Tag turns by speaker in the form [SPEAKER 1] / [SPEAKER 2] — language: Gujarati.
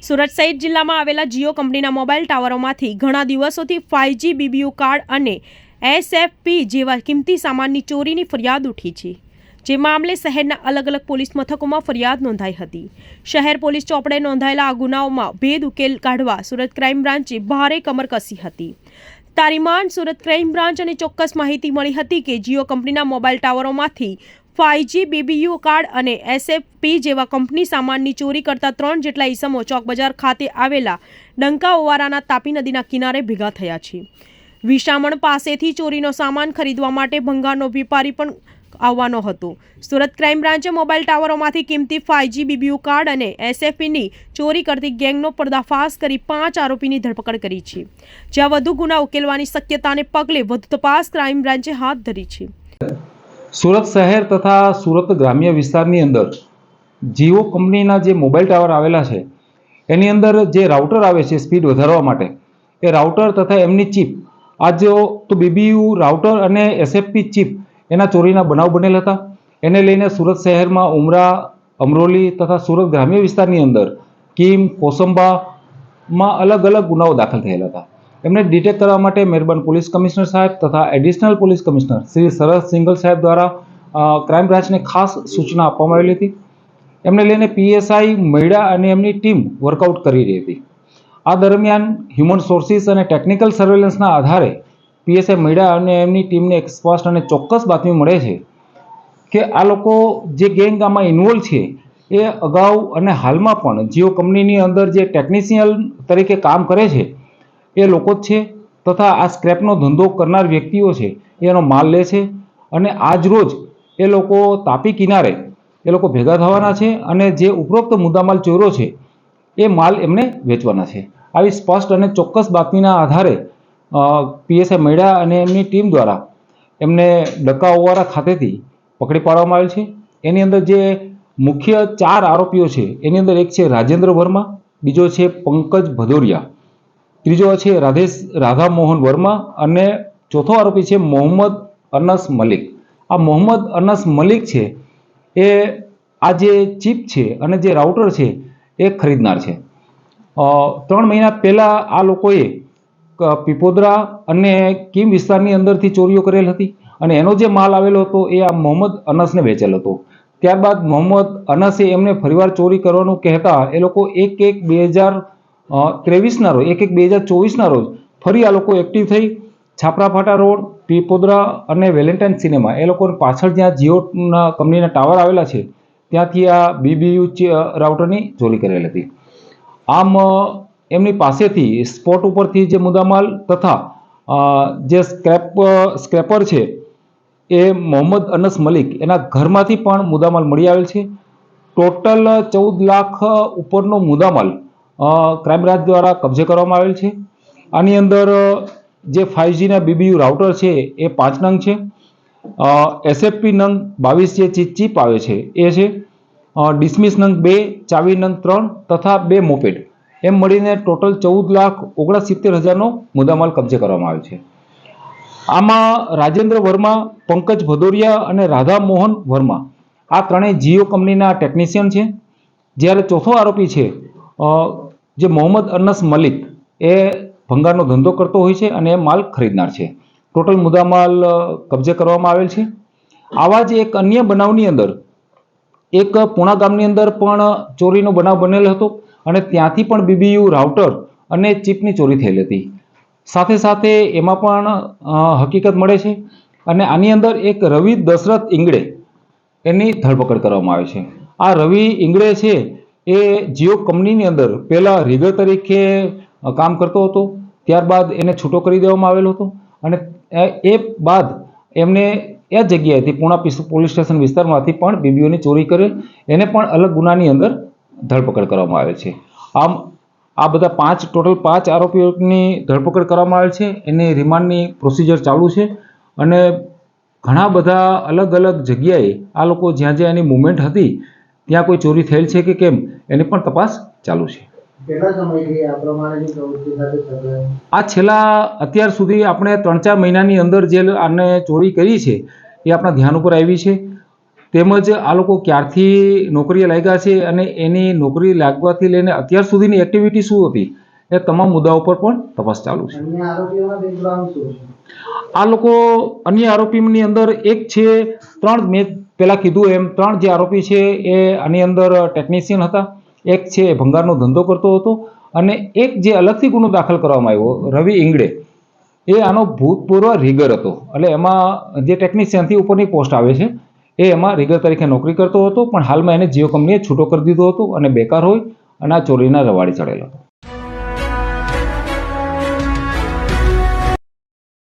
[SPEAKER 1] સુરત સહિત જિલ્લામાં આવેલા જીઓ કંપનીના મોબાઈલ ટાવરોમાંથી ઘણા દિવસોથી 5G બીબીયુ કાર્ડ અને એસએફપી જેવા કિંમતી સામાનની ચોરીની ફરિયાદ ઉઠી છે, જે મામલે શહેરના અલગ અલગ પોલીસ મથકોમાં ફરિયાદ નોંધાઈ હતી। શહેર પોલીસ ચોપડે નોંધાયેલા આ ગુનાઓમાં ભેદ ઉકેલ કાઢવા સુરત ક્રાઇમ બ્રાન્ચે ભારે કમર કસી હતી। તારીમાન સુરત ક્રાઇમ બ્રાન્ચ અને ચોક્કસ માહિતી મળી હતી કે જીઓ કંપનીના મોબાઈલ ટાવરોમાંથી 5G બીબીયુ કાર્ડ અને એસએફપી જેવા કંપની સામાનની ચોરી કરતા 3 જેટલા ઈસમો ચોક બજાર ખાતે આવેલા ડંકા ઓવારાના તાપી નદીના કિનારે ભેગા થયા છે। વિશામણ પાસેથી ચોરીનો સામાન ખરીદવા માટે ભંગારનો વેપારી પણ આવવાનો હતો। સુરત ક્રાઇમ બ્રાન્ચે મોબાઈલ ટાવરોમાંથી કિંમતી 5G બીબીયુ કાર્ડ અને એસએફપીની ચોરી કરતી ગેંગનો પર્દાફાશ કરી 5 આરોપીની ધરપકડ કરી છે, જ્યાં વધુ ગુના ઉકેલવાની શક્યતાને પગલે વધુ તપાસ ક્રાઇમ બ્રાન્ચે હાથ ધરી છે।
[SPEAKER 2] સુરત શહેર તથા સુરત ગ્રામ્ય વિસ્તારની અંદર જીઓ કંપનીના જે મોબાઈલ ટાવર આવેલા છે એની અંદર જે રાઉટર આવે છે સ્પીડ વધારવા માટે, એ રાઉટર તથા એમની ચિપ, આજ તો બીબીયુ રાઉટર અને એસએફપી ચિપ એના ચોરીના બનાવ બનેલ હતા। એને લઈને સુરત શહેરમાં ઉમરા, અમરોલી તથા સુરત ગ્રામ્ય વિસ્તારની અંદર કીમ, કોસંબામાં અલગ અલગ ગુનાઓ દાખલ થયેલા હતા। એમને ડિટેક્ટ કરવા માટે મહેરબાન પોલીસ કમિશનર સાહેબ તથા additional police commissioner Shri Sharad Singhal સાહેબ દ્વારા ક્રાઇમ બ્રાન્ચને ખાસ સૂચના આપવામાં આવેલી હતી। એમને લઈને પીએસઆઈ મૈડા અને એમની ટીમ વર્કઆઉટ કરી રહી હતી। આ દરમિયાન હ્યુમન સોર્સિસ અને ટેકનિકલ સર્વેલન્સના આધારે પીએસઆઈ મૈડા અને એમની ટીમને એક સ્પષ્ટ અને ચોક્કસ બાતમી મળે છે કે આ લોકો જે ગેંગ આમાં ઇન્વોલ્વ છે એ અગાઉ અને હાલમાં પણ જીઓ કંપનીની અંદર જે ટેકનિશિયન તરીકે કામ કરે છે એ લોકો જ છે, તથા આ સ્ક્રેપનો ધંધો કરનાર વ્યક્તિઓ છે એનો માલ લે છે અને આજ રોજ એ લોકો તાપી કિનારે એ લોકો ભેગા થવાના છે અને જે ઉપરોક્ત મુદ્દામાલ ચોર્યો છે એ માલ એમને વેચવાના છે। આવી સ્પષ્ટ અને ચોક્કસ બાતમીના આધારે પીએસઆઈ મૈડા અને એમની ટીમ દ્વારા એમને ડંકા ઓવારા ખાતેથી પકડી પાડવામાં આવેલ છે। એની અંદર જે મુખ્ય 4 આરોપીઓ છે એની અંદર એક છે રાજેન્દ્ર વર્મા, બીજો છે પંકજ ભદોરિયા, ત્રીજો છે રાધા મોહન વર્મા અને ચોથો આરોપી છે મોહમ્મદ અનસ મલિક। આ મોહમ્મદ અનસ મલિક છે એ આ જે ચિપ છે અને જે રાઉટર છે એ ખરીદનાર છે। 3 મહિના પહેલાં આ લોકોએ પીપોદરા અને કીમ વિસ્તારની અંદરથી ચોરીઓ કરેલ હતી અને એનો જે માલ આવેલો હતો એ આ મોહમ્મદ અનસને વેચેલ હતો। ત્યારબાદ મોહમ્મદ અનસે એમને ફરીવાર ચોરી કરવાનું કહેતા એ લોકો 1/1/2023ના રોજ 1/1/2024ના રોજ ફરી આ લોકો એક્ટિવ થઈ છાપરા ફાટા રોડ, પીપોદરા અને વેલેન્ટાઇન સિનેમા એ લોકોની પાછળ જ્યાં જીઓના કંપનીના ટાવર આવેલા છે ત્યાંથી આ બીબીયુ રાઉટરની ચોરી કરેલ હતી। આમ એમની પાસેથી સ્પોટ ઉપરથી જે મુદ્દામાલ તથા જે સ્ક્રેપર છે એ મોહમ્મદ અનસ મલિક એના ઘરમાંથી પણ મુદ્દામાલ મળી આવેલ છે। ટોટલ 14 લાખ ઉપરનો મુદ્દામાલ ક્રાઇમ બ્રાન્ચ દ્વારા કબજે કરવામાં આવેલ છે। આની અંદર જે 5Gના બીબીયુ રાઉટર છે એ 5 નંગ છે, એસએફપી નંગ 22 જે ચિપ આવે છે એ છે, ડિસમિસ નંગ 2, ચાવી નંગ 3 તથા 2 મોપેડ, એમ મળીને ટોટલ 14,69,000નો મુદ્દામાલ કબજે કરવામાં આવ્યો છે। આમાં રાજેન્દ્ર વર્મા, પંકજ ભદોરિયા અને રાધા મોહન વર્મા આ ત્રણેય જીઓ કંપનીના ટેકનિશિયન છે, જ્યારે ચોથો આરોપી છે જે મોહમ્મદ અનસ મલિક એ ભંગારનો ધંધો કરતો હોય છે અને એ માલ ખરીદનાર છે। ટોટલ મુદ્દામાલ કબજે કરવામાં આવેલ છે। આવા જ એક અન્ય બનાવની અંદર એક પૂણા ગામની અંદર પણ ચોરીનો બનાવ બનેલો હતો અને ત્યાંથી પણ બીબીયુ રાઉટર અને ચિપની ચોરી થયેલી હતી। સાથે સાથે એમાં પણ હકીકત મળે છે અને આની અંદર એક રવિ દશરથ ઇંગડે એની ધરપકડ કરવામાં આવે છે। આ રવિ ઇંગડે છે એ જીઓ કંપનીની અંદર પહેલાં રીગર તરીકે કામ કરતો હતો, ત્યારબાદ એને છૂટો કરી દેવામાં આવેલો હતો અને એ બાદ એમને એ જગ્યાએથી પૂણા પોલીસ સ્ટેશન વિસ્તારમાંથી પણ બીબીઓની ચોરી કરેલ, એને પણ અલગ ગુનાની અંદર ધરપકડ કરવામાં આવે છે। આમ આ બધા ટોટલ 5 આરોપીઓની ધરપકડ કરવામાં આવે છે। એની રિમાન્ડની પ્રોસિજર ચાલુ છે અને ઘણા બધા અલગ અલગ જગ્યાએ આ લોકો જ્યાં જ્યાં એની મુવમેન્ટ હતી ત્યાં કોઈ ચોરી થયેલ છે કે કેમ એની પણ તપાસ ચાલુ છે। આ છેલ્લા અત્યાર સુધી આપણે 3-4 મહિનાની અંદર જે આને ચોરી કરી છે એ આપણા ધ્યાન ઉપર આવી છે। તેમજ આ લોકો ક્યારથી નોકરીએ લાગ્યા છે અને એની નોકરી લાગવાથી લઈને અત્યાર સુધીની એક્ટિવિટી શું હતી એ તમામ મુદ્દાઓ પર પણ તપાસ ચાલુ છે. આ લોકો અન્ય આરોપીની અંદર એક છે 3, મેં પહેલા કીધું એમ 3 જે આરોપી છે એ આની અંદર ટેકનિશિયન હતા, એક છે ભંગારનો ધંધો કરતો હતો અને એક જે અલગથી ગુનો દાખલ કરવામાં આવ્યો રવિ ઇંગડે એ આનો ભૂતપૂર્વ રીગર હતો. એટલે એમાં જે ટેકનિશિયનથી ઉપરની પોસ્ટ આવે છે એ એમાં રીગર તરીકે નોકરી કરતો હતો, પણ હાલમાં એને જીઓ કંપનીએ છૂટો કરી દીધો હતો અને બેકાર હોય અને આ ચોરીના રવાડે ચડેલો હતો.